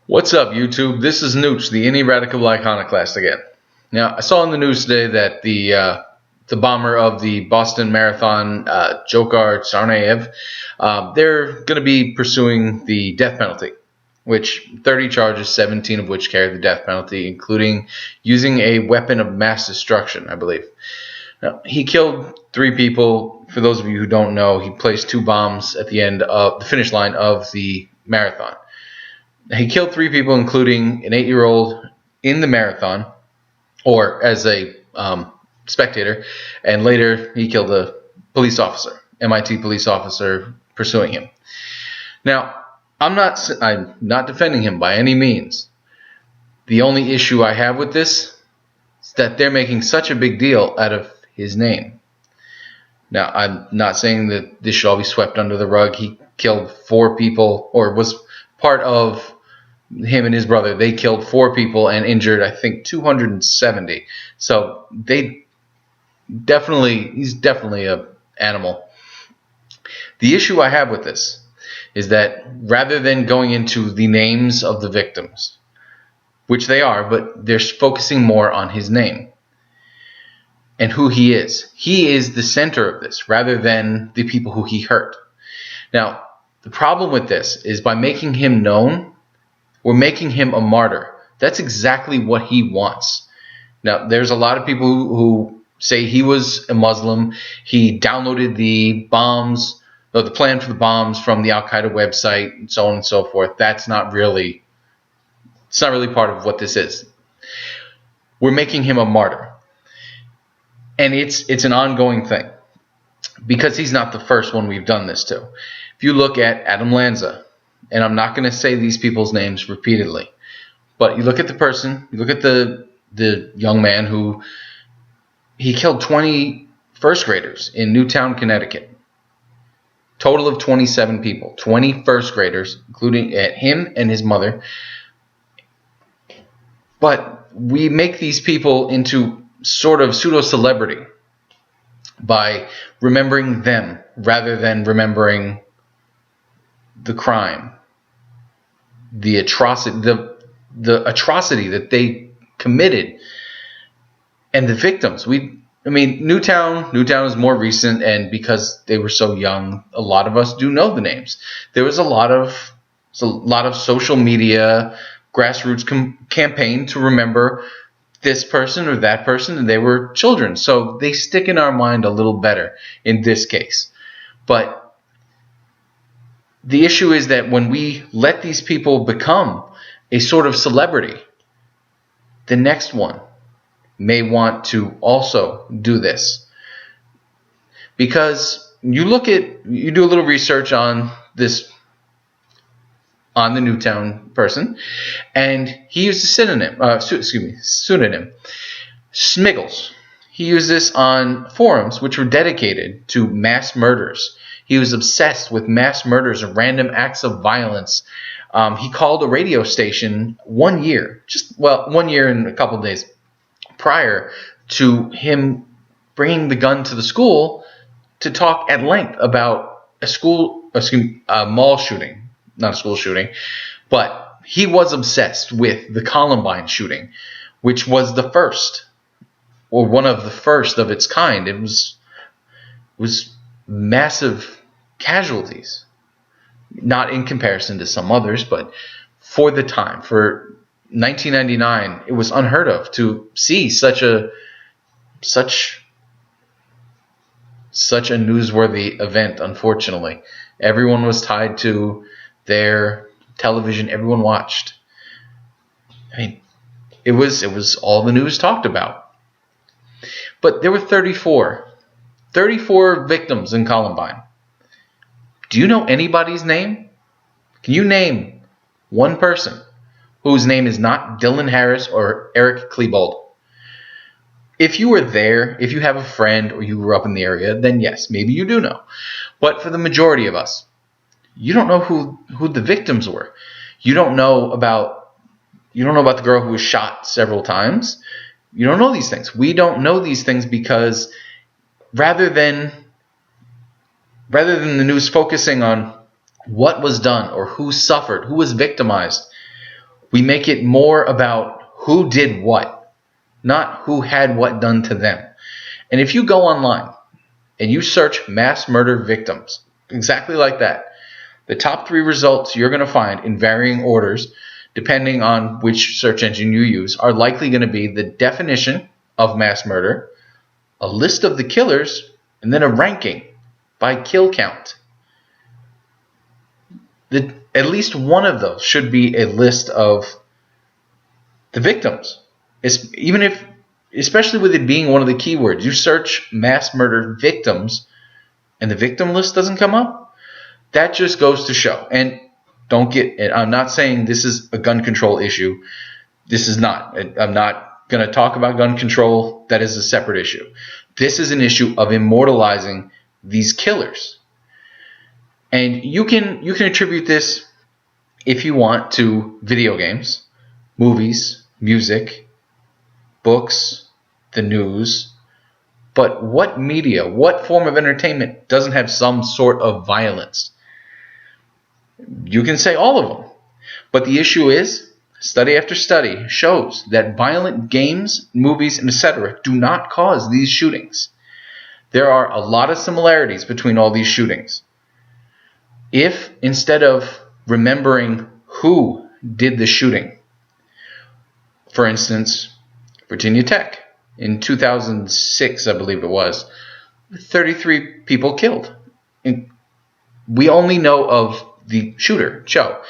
What's up, YouTube? This is Nooch, the Ineradicable Iconoclast again. Now, I saw in the news today that the bomber of the Boston Marathon, Dzhokhar Tsarnaev, they're going to be pursuing the death penalty, which 30 charges, 17 of which carry the death penalty, including using a weapon of mass destruction, I believe. Now, he killed 3 people. For those of you who don't know, he placed 2 bombs at the end of the finish line of the marathon. He killed 3 people, including an 8-year-old in the marathon, or as a spectator, and later he killed a police officer, MIT police officer pursuing him. Now, I'm not defending him by any means. The only issue I have with this is that they're making such a big deal out of his name. Now, I'm not saying that this should all be swept under the rug. He killed 4 people, or was part of him and his brother. They killed 4 people and injured, I think, 270. So he's definitely an animal. The issue I have with this is that rather than going into the names of the victims, which they are, but they're focusing more on his name and who he is. He is the center of this rather than the people who he hurt. Now, the problem with this is by making him known, we're making him a martyr. That's exactly what he wants. Now, there's a lot of people who say he was a Muslim. He downloaded the bombs, or the plan for the bombs from the Al-Qaeda website, and so on and so forth. It's not really part of what this is. We're making him a martyr. And it's an ongoing thing, because he's not the first one we've done this to. If you look at Adam Lanza, and I'm not going to say these people's names repeatedly, but you look at the person, you look at the young man who he killed 20 first graders in Newtown, Connecticut. Total of 27 people, 20 first graders, including him and his mother. But we make these people into sort of pseudo-celebrity by remembering them rather than remembering the crime, the atrocity that they committed, and the victims. Newtown is more recent, and because they were so young, a lot of us do know the names. There was a lot of social media grassroots campaign to remember this person or that person, and they were children, so they stick in our mind a little better in this case. But the issue is that when we let these people become a sort of celebrity, the next one may want to also do this. Because you do a little research on this, on the Newtown person, and he used a pseudonym, Smiggles. He used this on forums which were dedicated to mass murders. He was obsessed with mass murders and random acts of violence. He called a radio station 1 year, 1 year and a couple of days prior to him bringing the gun to the school to talk at length about a mall shooting. Not a school shooting, but he was obsessed with the Columbine shooting, which was the first, or one of the first of its kind. It was massive casualties, not in comparison to some others, but for the time, for 1999, it was unheard of to see such a newsworthy event. Unfortunately, everyone was tied to their television. Everyone watched. It was all the news talked about. But there were 34 victims in Columbine. Do you know anybody's name? Can you name one person whose name is not Dylan Harris or Eric Klebold? If you were there, if you have a friend or you grew up in the area, then yes, maybe you do know. But for the majority of us, you don't know who the victims were. You don't know about the girl who was shot several times. You don't know these things. We don't know these things because rather than the news focusing on what was done or who suffered, who was victimized, We make it more about who did what, not who had what done to them. And if you go online and you search mass murder victims, exactly like that, the top 3 results you're going to find in varying orders, depending on which search engine you use, are likely going to be the definition of mass murder, a list of the killers, and then a ranking by kill count. At least one of those should be a list of the victims. Especially with it being one of the keywords. You search mass murder victims and the victim list doesn't come up. That just goes to show. And I'm not saying this is a gun control issue. This is not. I'm not going to talk about gun control. That is a separate issue. This is an issue of immortalizing these killers. And you can attribute this, if you want, to video games, movies, music, books, the news. But what media, what form of entertainment doesn't have some sort of violence? You can say all of them. But the issue is, study after study shows that violent games, movies, and etc. do not cause these shootings. There are a lot of similarities between all these shootings. If instead of remembering who did the shooting, for instance, Virginia Tech in 2006, I believe it was, 33 people killed. And we only know of the shooter, Cho.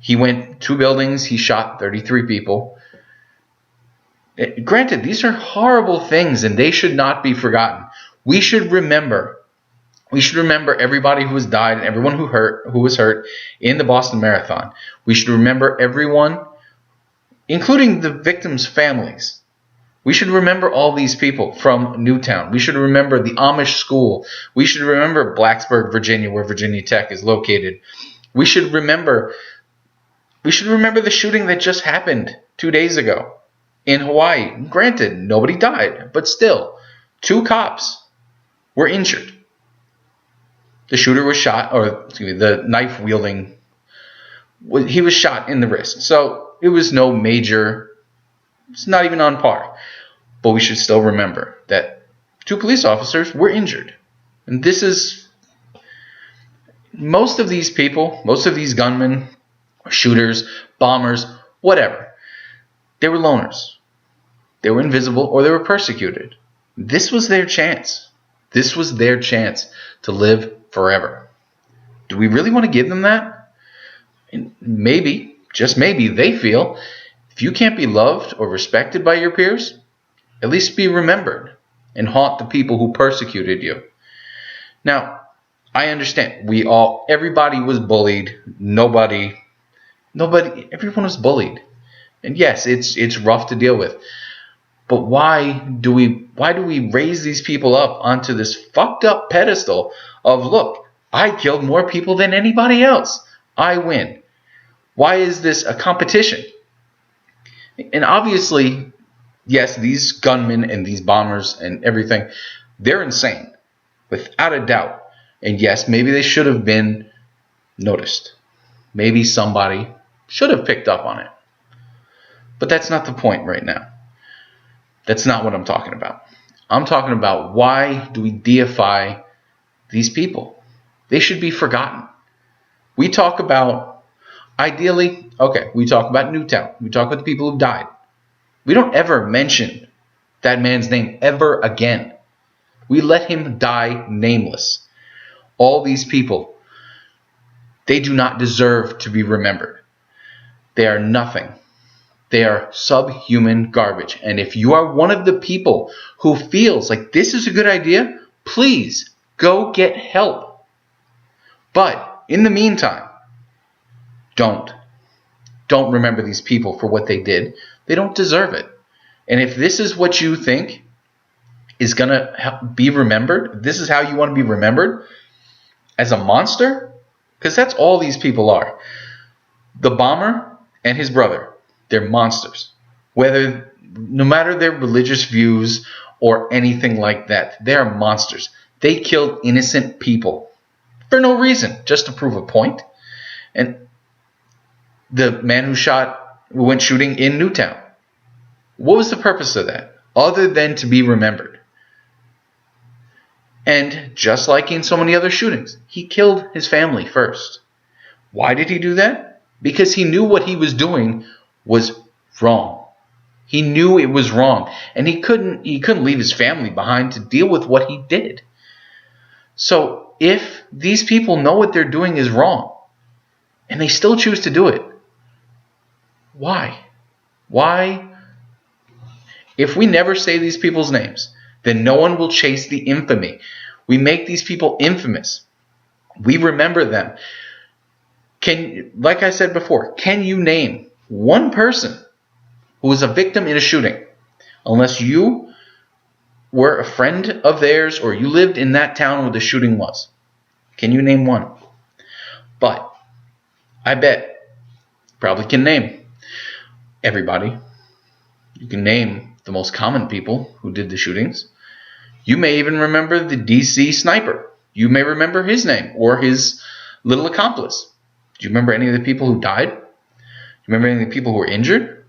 He went 2 buildings, he shot 33 people. Granted, these are horrible things and they should not be forgotten. We should remember everybody who has died and everyone who was hurt in the Boston Marathon. We should remember everyone, including the victims' families. We should remember all these people from Newtown. We should remember the Amish school. We should remember Blacksburg, Virginia, where Virginia Tech is located. We should remember the shooting that just happened 2 days ago in Hawaii. Granted, nobody died, but still, 2 cops were injured. The shooter was shot, the knife wielding, he was shot in the wrist. So it was no major, it's not even on par. But we should still remember that 2 police officers were injured. And this is, most of these people, most of these gunmen, shooters, bombers, whatever, they were loners. They were invisible or they were persecuted. This was their chance. This was their chance to live forever. Do we really want to give them that? And maybe, just maybe, they feel if you can't be loved or respected by your peers, at least be remembered and haunt the people who persecuted you. Now, I understand. Everybody was bullied. Everyone was bullied. And yes, it's rough to deal with. But why do we raise these people up onto this fucked up pedestal of, look, I killed more people than anybody else. I win. Why is this a competition? And obviously, yes, these gunmen and these bombers and everything, they're insane, without a doubt. And yes, maybe they should have been noticed. Maybe somebody should have picked up on it. But that's not the point right now. That's not what I'm talking about. I'm talking about, why do we deify these people? They should be forgotten. We talk about, ideally, we talk about Newtown. We talk about the people who died. We don't ever mention that man's name ever again. We let him die nameless. All these people, they do not deserve to be remembered. They are nothing. They are subhuman garbage. And if you are one of the people who feels like this is a good idea, please go get help. But in the meantime, don't remember these people for what they did. They don't deserve it. And if this is what you think is going to be remembered, this is how you want to be remembered, as a monster, because that's all these people are. The bomber and his brother, they're monsters. No matter their religious views or anything like that, they are monsters. They killed innocent people for no reason, just to prove a point. And the man who shot went shooting in Newtown. What was the purpose of that? Other than to be remembered. And just like in so many other shootings, he killed his family first. Why did he do that? Because he knew what he was doing was wrong. He knew it was wrong. And he couldn't leave his family behind to deal with what he did. So if these people know what they're doing is wrong, and they still choose to do it, why? Why? If we never say these people's names, then no one will chase the infamy. We make these people infamous. We remember them. Like I said before, can you name one person who was a victim in a shooting, unless you were a friend of theirs or you lived in that town where the shooting was? Can you name one? But I bet you probably can name everybody. You can name the most common people who did the shootings. You may even remember the DC sniper. You may remember his name or his little accomplice. Do you remember any of the people who died? Do you remember any of the people who were injured?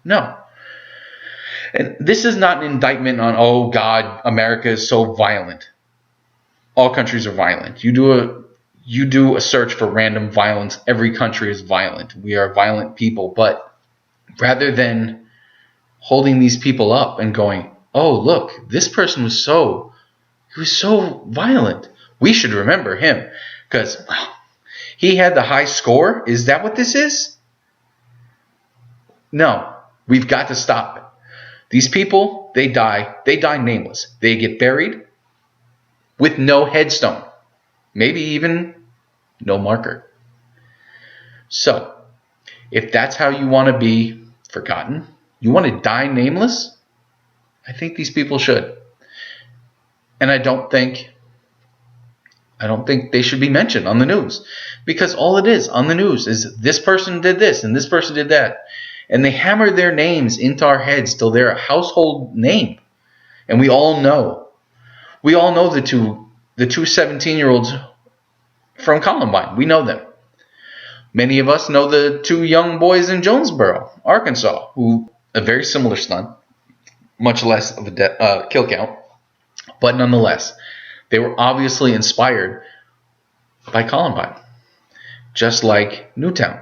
No. And this is not an indictment on, oh God, America is so violent. All countries are violent. You do a search for random violence. Every country is violent. We are violent people. But rather than holding these people up and going, oh, look, this person was so violent. We should remember him because he had the high score. Is that what this is? No, we've got to stop it. These people, they die nameless. They get buried with no headstone, maybe even no marker. So, if that's how you want to be forgotten, you want to die nameless, I think these people should. And I don't think they should be mentioned on the news, because all it is on the news is this person did this and this person did that. And they hammer their names into our heads till they're a household name. And we all know. We all know the two 17-year-olds from Columbine. We know them. Many of us know the two young boys in Jonesboro, Arkansas, who a very similar stunt, much less of a kill count. But nonetheless, they were obviously inspired by Columbine. Just like Newtown.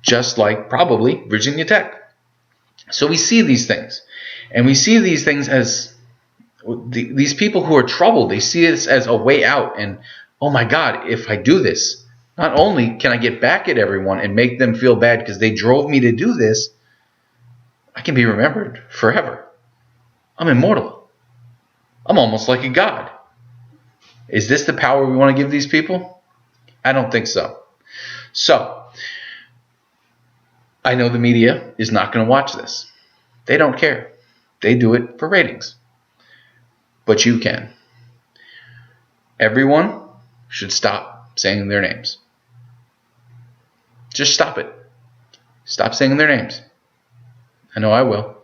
Just like probably Virginia Tech. So we see these things. And we see these things as these people who are troubled. They see this as a way out. And, oh my God, if I do this, not only can I get back at everyone and make them feel bad because they drove me to do this, I can be remembered forever. I'm immortal. I'm almost like a god. Is this the power we want to give these people? I don't think so. So, I know the media is not going to watch this. They don't care. They do it for ratings. But you can. Everyone should stop saying their names. Just stop it. Stop saying their names. I know I will.